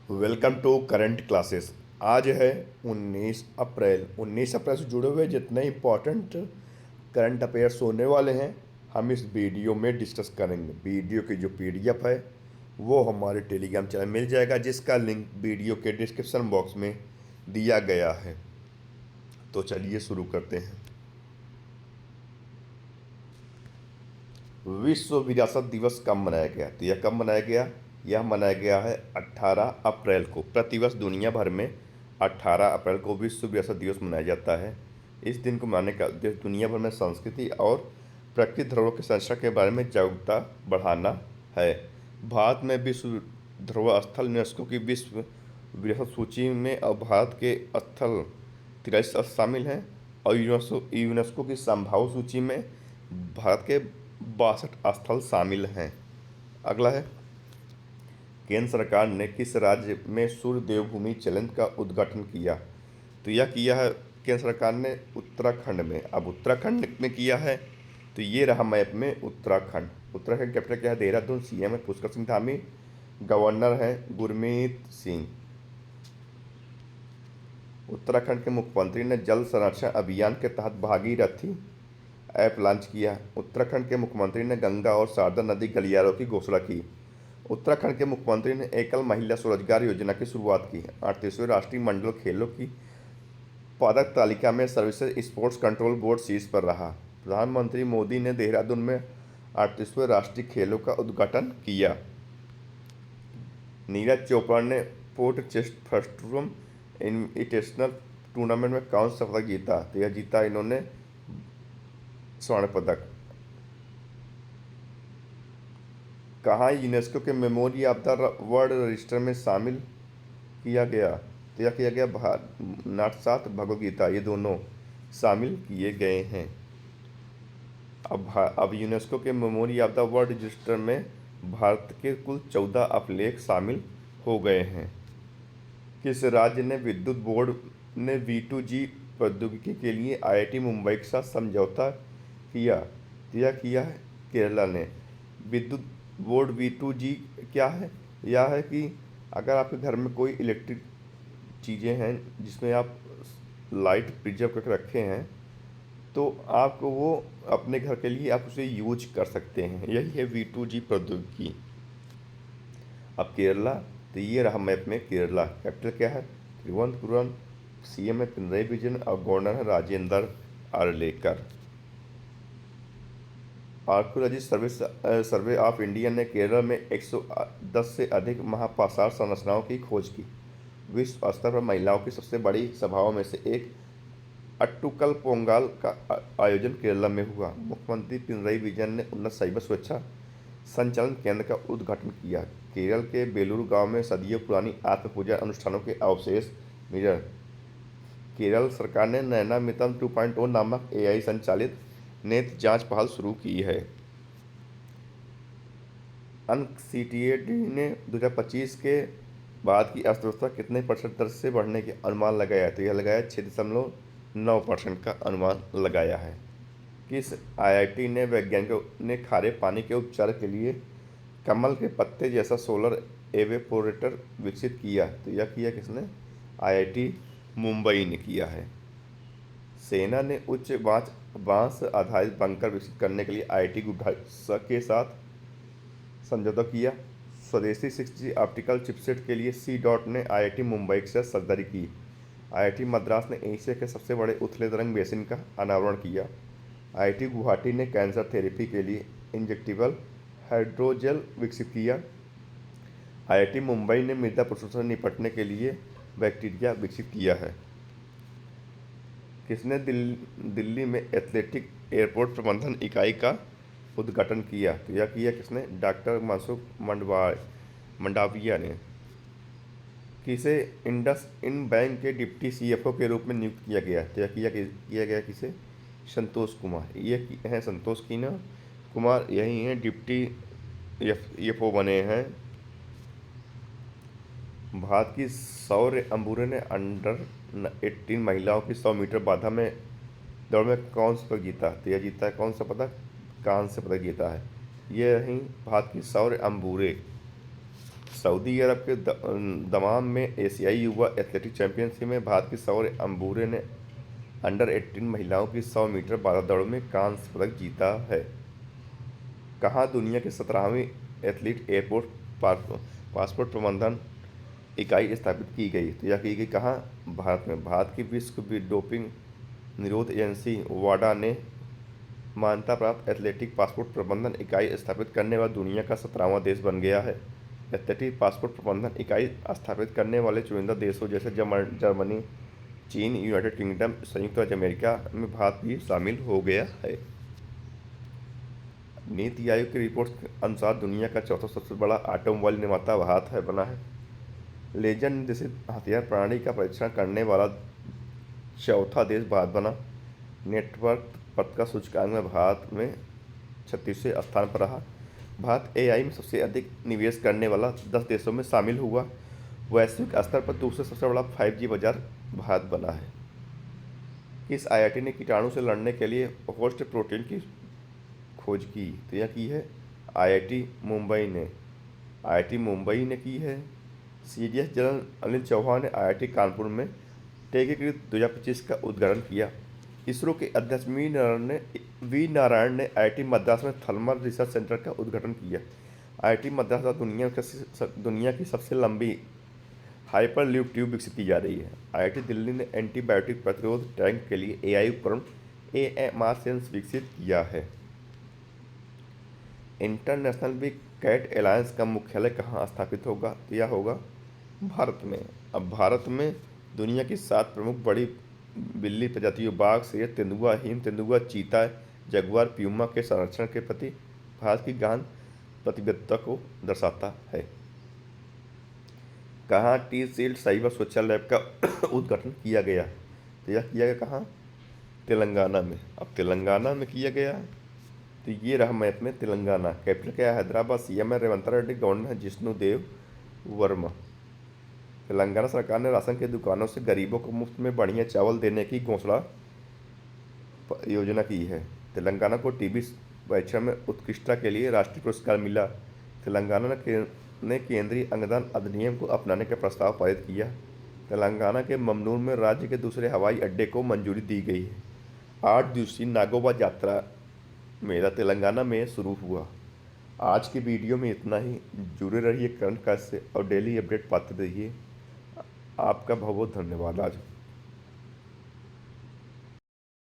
Welcome to current classes. आज है 19 अप्रैल से जुड़े हुए जितने इम्पोर्टेंट करंट अफेयर्स होने वाले हैं हम इस वीडियो में डिस्कस करेंगे। वीडियो की जो पीडीएफ है वो हमारे टेलीग्राम चैनल मिल जाएगा, जिसका लिंक वीडियो के डिस्क्रिप्शन बॉक्स में दिया गया है। तो चलिए शुरू करते हैं। विश्व विरासत दिवस कब मनाया गया? तो यह कब मनाया गया? यह मनाया गया है 18 अप्रैल को। प्रतिवर्ष दुनिया भर में 18 अप्रैल को विश्व विरासत दिवस मनाया जाता है। इस दिन को मनाने का उद्देश्य दुनिया भर में संस्कृति और प्रकृति धरोहर के संरक्षण के बारे में जागरूकता बढ़ाना है। भारत में विश्व धरोहर स्थल यूनेस्को की विश्व विरासत सूची में अब भारत के स्थल 43 शामिल हैं और यूनेस्को की संभाव्य सूची में भारत के 62 स्थल शामिल हैं। अगला है, केंद्र सरकार ने किस राज्य में सूर्य देवभूमि चैलेंज का उद्घाटन किया? तो यह किया है केंद्र सरकार ने उत्तराखंड में। अब उत्तराखंड में किया है तो ये रहा मैप में उत्तराखंड। उत्तराखंड कैपिटल क्या है? देहरादून। सीएम है पुष्कर सिंह धामी। गवर्नर है गुरमीत सिंह। उत्तराखंड के मुख्यमंत्री ने जल संरक्षण अभियान के तहत भागीरथी ऐप लॉन्च किया। उत्तराखंड के मुख्यमंत्री ने गंगा और शारदा नदी गलियारों की घोषणा की। उत्तराखंड के मुख्यमंत्री ने एकल महिला स्वरोजगार योजना की शुरुआत की। 38वें राष्ट्रीय मंडल खेलों की पदक तालिका में सर्विसेज स्पोर्ट्स कंट्रोल बोर्ड शीर्ष पर रहा। प्रधानमंत्री मोदी ने देहरादून में 38वें राष्ट्रीय खेलों का उद्घाटन किया। नीरज चोपड़ा ने पोर्ट चेस्टरफर्म इन्विटेशनल टूर्नामेंट में कौन सा पदक जीता? तो यह जीता इन्होंने स्वर्ण पदक। कहाँ यूनेस्को के memory of the world register में शामिल किया गया? तो यह किया गया नाटसात भगवद गीता, ये दोनों शामिल किए गए हैं। अब यूनेस्को के memory of the world register में भारत के कुल 14 अभिलेख शामिल हो गए हैं। किस राज्य ने विद्युत बोर्ड ने V2G प्रौद्योगिकी के लिए IIT मुंबई के साथ समझौता किया? तो यह किया है केरला ने। विद्युत बोर्ड V2G क्या है? यह है कि अगर आपके घर में कोई इलेक्ट्रिक चीज़ें हैं जिसमें आप लाइट प्रिजर्व करके रखे हैं तो आपको वो अपने घर के लिए आप उसे यूज कर सकते हैं। यही है V2G प्रौद्योगिकी। अब केरला, तो ये रहा मैप में केरला। कैपिटल क्या है? तिरुवनंतपुरम। सीएम है पिनरई विजयन और गवर्नर है Rajendra Arlekar. Archaeology survey of India ने केरल में 110 से अधिक महापाषाण संरचनाओं की खोज की। विश्व स्तर पर महिलाओं की सबसे बड़ी सभाओं में से एक अट्टुकल पोंगल का आयोजन केरला में हुआ। मुख्यमंत्री पिनरई विजयन ने उन्नत साइबर सुरक्षा संचालन केंद्र का उद्घाटन किया। केरल के बेलूर गांव में सदियों पुरानी आत्म पूजा अनुष्ठानों के अवशेष मिले। केरल सरकार ने नैना मितम 2.0 नामक AI संचालित नेत्र जांच पहल शुरू की है। NCTAD ने 2025 के बाद की अर्थव्यवस्था कितने % दर से बढ़ने के अनुमान लगाया? तो यह लगाया 6.9% का अनुमान लगाया है। किस IIT ने वैज्ञानिकों ने खारे पानी के उपचार के लिए कमल के पत्ते जैसा सोलर एवेपोरेटर विकसित किया? तो यह किया किसने? IIT मुंबई ने किया है। सेना ने उच्च बांस आधारित बंकर विकसित करने के लिए IIT गुवाहाटी के साथ समझौता किया। स्वदेशी 6G ऑप्टिकल चिपसेट के लिए C-DOT ने IIT मुंबई के साथ साझेदारी की। IIT मद्रास ने एशिया के सबसे बड़े उथले तरंग बेसिन का अनावरण किया। IIT गुवाहाटी ने कैंसर थेरेपी के लिए इंजेक्टेबल हाइड्रोजेल विकसित किया। IIT मुंबई ने मृदा प्रदूषण से निपटने के लिए बैक्टीरिया विकसित किया है। किसने दिल्ली में एथलेटिक एयरपोर्ट प्रबंधन इकाई का उद्घाटन किया? तो यह किया किसने? डॉक्टर मनसुख मंडाविया ने। किसे इंडसइंड बैंक के डिप्टी CFO के रूप में नियुक्त किया गया? तो यह किया गया किसे? संतोष कुमार। ये हैं संतोष कुमार, यही हैं डिप्टी CFO बने हैं। भारत की शौर्य अंबुरे ने अंडर-18 महिलाओं की 100 मीटर बाधा में दौड़ में कौन सा पदक जीता? तो यह जीता है कौन सा पदक? कांस्य पदक जीता है। ये रही भारत की शौर्य अंबुरे। सऊदी अरब के दमाम में एशियाई युवा एथलेटिक्स चैंपियनशिप में भारत की सौर्य अंबुरे ने अंडर 18 महिलाओं की 100 मीटर भाला दौड़ में कांस्य पदक जीता है। कहाँ दुनिया की 17वीं एथलीट एयरपोर्ट पासपोर्ट प्रबंधन इकाई स्थापित की गई? तो यह की गई कहाँ? भारत में। भारत की विश्व डोपिंग निरोध एजेंसी वाडा ने मान्यता प्राप्त एथलेटिक पासपोर्ट प्रबंधन इकाई स्थापित करने वाला दुनिया का 17वां देश बन गया है। एथलेटिक पासपोर्ट प्रबंधन इकाई स्थापित करने वाले चुनिंदा देशों जैसे जर्मनी, चीन, यूनाइटेड किंगडम, संयुक्त राज्य अमेरिका में भारत भी शामिल हो गया है। नीति आयोग की रिपोर्ट के अनुसार दुनिया का चौथा सबसे बड़ा ऑटोमोबाइल निर्माता भारत है बना है। लेजर निर्देशित हथियार प्रणाली का परीक्षण करने वाला चौथा देश भारत बना। नेटवर्क पत्रिका सूचकांक में भारत में 36वें स्थान पर रहा। भारत एआई में सबसे अधिक निवेश करने वाला 10 देशों में शामिल हुआ। वैश्विक स्तर पर दूसरे सबसे बड़ा 5G बाजार भारत बना है। इस आईआईटी ने कीटाणु से लड़ने के लिए होस्ट प्रोटीन की खोज की? तो यह की है आईआईटी मुंबई ने। आईआईटी मुंबई ने की है। सीडीएस जनरल अनिल चौहान ने आईआईटी कानपुर में टेकीकृत 2025 का उद्घाटन किया। इसरो के अध्यक्ष वी नारायण ने आईआईटी मद्रास में थर्मल रिसर्च सेंटर का उद्घाटन किया। आईआईटी मद्रास दुनिया की सबसे लंबी हाइपरलूप ट्यूब विकसित की जा रही है। आईआईटी दिल्ली ने एंटीबायोटिक प्रतिरोध टैंक के लिए एआई उपकरण AMR सेंस विकसित किया है। इंटरनेशनल बिग कैट अलायंस का मुख्यालय कहाँ स्थापित होगा? तो यह होगा भारत में। अब भारत में दुनिया की 7 प्रमुख बड़ी बिल्ली प्रजातियों बाघ, शेर, तेंदुआ, हिम तेंदुआ, चीता, जगुआर, प्यूमा के संरक्षण के प्रति भारत की गहन प्रतिबद्धता को दर्शाता है। कहाँ टी शील्ड साइबर सुरक्षा लैब का उद्घाटन किया गया? तो यह किया गया कहाँ? तेलंगाना में। अब तेलंगाना में किया गया, तो ये रहा मैप में तेलंगाना। कैपिटल क्या है? हैदराबाद। सीएम है रेवंत रेड्डी। गवर्नर है जिष्णु देव वर्मा। तेलंगाना सरकार ने राशन की दुकानों से गरीबों को मुफ्त में बढ़िया चावल देने की घोषणा योजना की है। तेलंगाना को टीबी परीक्षण में उत्कृष्टता के लिए राष्ट्रीय पुरस्कार मिला। तेलंगाना ने केंद्रीय अंगदान अधिनियम को अपनाने का प्रस्ताव पारित किया। तेलंगाना के ममनूर में राज्य के दूसरे हवाई अड्डे को मंजूरी दी गई है। 8 दिवसीय नागोबा यात्रा मेला तेलंगाना में शुरू हुआ। आज की वीडियो में इतना ही। जुड़े रहिए करंट से और डेली अपडेट पाते रहिए। आपका बहुत बहुत धन्यवाद। आज